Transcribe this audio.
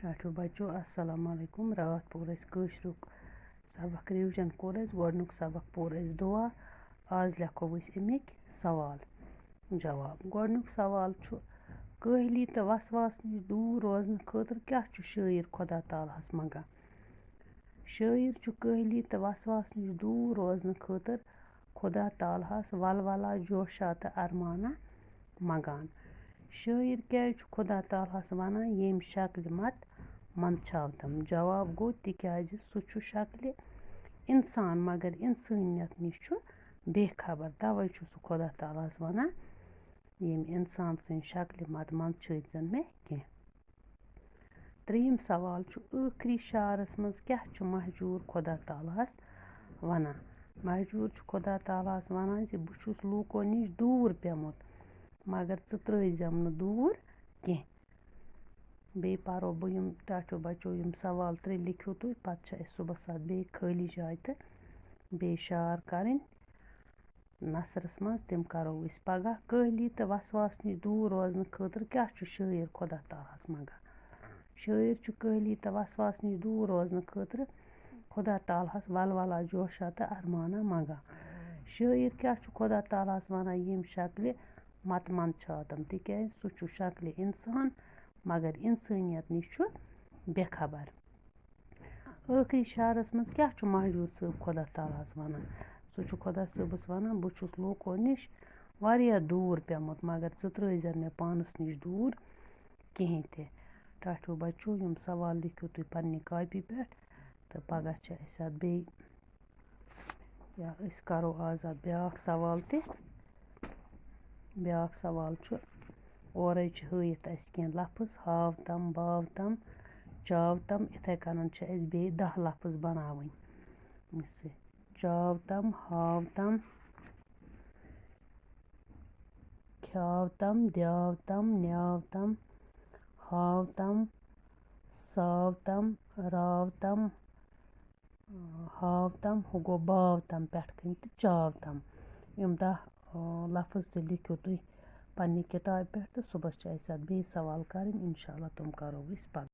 ٹاٹھو بچو السلام علیکم رات پوٚر اَسہِ کٲشرُک سبق رِوِجن کوٚر اَسہِ گۄڈنیُک سبق پوٚر اَسہِ دُعا آز لیکھو أسۍ اَمِکۍ سوال جواب گۄڈنیُک سوال چھُ کٲہلی تہٕ وسواس نِش دوٗر روزنہٕ خٲطرٕ کیٛاہ چھُ شٲعر خۄدا تعالیٰ ہَس منٛگان شٲعر چھُ کٲہلی تہٕ وسواس نِش دوٗر روزنہٕ خٲطرٕ خۄدا تعالیٰ ہَس ولولا جوشا تہٕ ارمانا منٛگان شٲعر کیٛازِ چھُ خۄدا تعالیٰ ہَس وَنان ییٚمہِ شکلہِ مت منٛدچھاوتم جواب گوٚو تِکیٛازِ سُہ چھُ شکلہِ اِنسان مگر اِنسٲنیت نِش چھُ بے خبر تَوَے چھُ سُہ خۄدا تعالیٰ ہَس وَنان ییٚمہِ اِنسان سٕنٛدِ شکلہِ مت منٛدچھٲوزَن مےٚ کیٚنٛہہ ترٛیٚیِم سوال چھُ ٲخری شعرس منٛز کیٛاہ چھُ مہجوٗر خۄدا تعالیٰ ہَس وَنان مہجوٗر چھُ خۄدا تعالیٰ ہَس وَنان زِ بہٕ چھُس لوٗکو نِش دوٗر پیوٚمُت مگر ژٕ ترٛٲیزٮ۪م نہٕ دوٗر کیٚنٛہہ بیٚیہِ پَرو بہٕ یِم ٹاٹھیو بچو یِم سوال 3 لیکھِو تُہۍ پَتہٕ چھِ اَسہِ صُبحس اَتھ بیٚیہِ خٲلی جاے تہٕ بیٚیہِ شعر کَرٕنۍ نثرس منٛز تِم کَرو أسۍ پگاہ کٲہلی تہٕ وسواس نِش دوٗر روزنہٕ خٲطرٕ کیٛاہ چھُ شٲعر خۄدا تعالیٰ ہَس منٛگان شٲعر چھُ کٲہلی تہٕ وسواس نِش دوٗر روزنہٕ خٲطرٕ خۄدا تعالیٰ ہَس ولولا جوشا تہٕ ارمانا منٛگان شٲعر کیٛاہ چھُ خۄدا تعالیٰ ہَس وَنان ییٚمہِ شکلہِ مت منٛدچھاوتم تِکیٛازِ سُہ چھُ شکلہِ اِنسان مگر اِنسٲنیت نِش چھُ بے خبر ٲخری شعرس منٛز کیٛاہ چھُ مہجوٗر صٲب خۄدا تعالیٰ ہَس وَنان سُہ چھُ خۄدا صٲبَس وَنان بہٕ چھُس لوٗکو نِش واریاہ دوٗر پیوٚمُت مگر ژٕ ترٛٲیزٮ۪ن مےٚ پانَس نِش دوٗر کِہیٖنۍ تہِ ٹاٹھیو بچو یِم سوال لیکھِو تُہۍ پنٛنہِ کاپی پٮ۪ٹھ تہٕ پگاہ چھِ اَسہِ اَتھ بیٚیہِ یا أسۍ کَرو آز اَتھ بیٛاکھ سوال تہِ بیٛاکھ سوال چھُ اورَے چھِ ہٲیِتھ اَسہِ کیٚنٛہہ لفظ ہاوتم باوتم چاوتم یِتھَے کٔنۍ چھِ اَسہِ بیٚیہِ 10 لفظ بناوٕنۍ یُس یہِ چاوتم ہاوتم کھیاوتم دیاوتم نیاوتم ہاوتم ساوتم راوتم ہاوتم ہُہ گوٚو باوتم پٮ۪ٹھٕ کَنۍ تہٕ چاوتم یِم 10 لفظ تہِ لیکھِو تُہۍ پنٛنہِ کِتابہِ پٮ۪ٹھ تہٕ صُبحس چھِ اَسہِ اَتھ بیٚیہِ سوال کَرٕنۍ اِنشاء اللہ تِم کَرو أسۍ پَتہٕ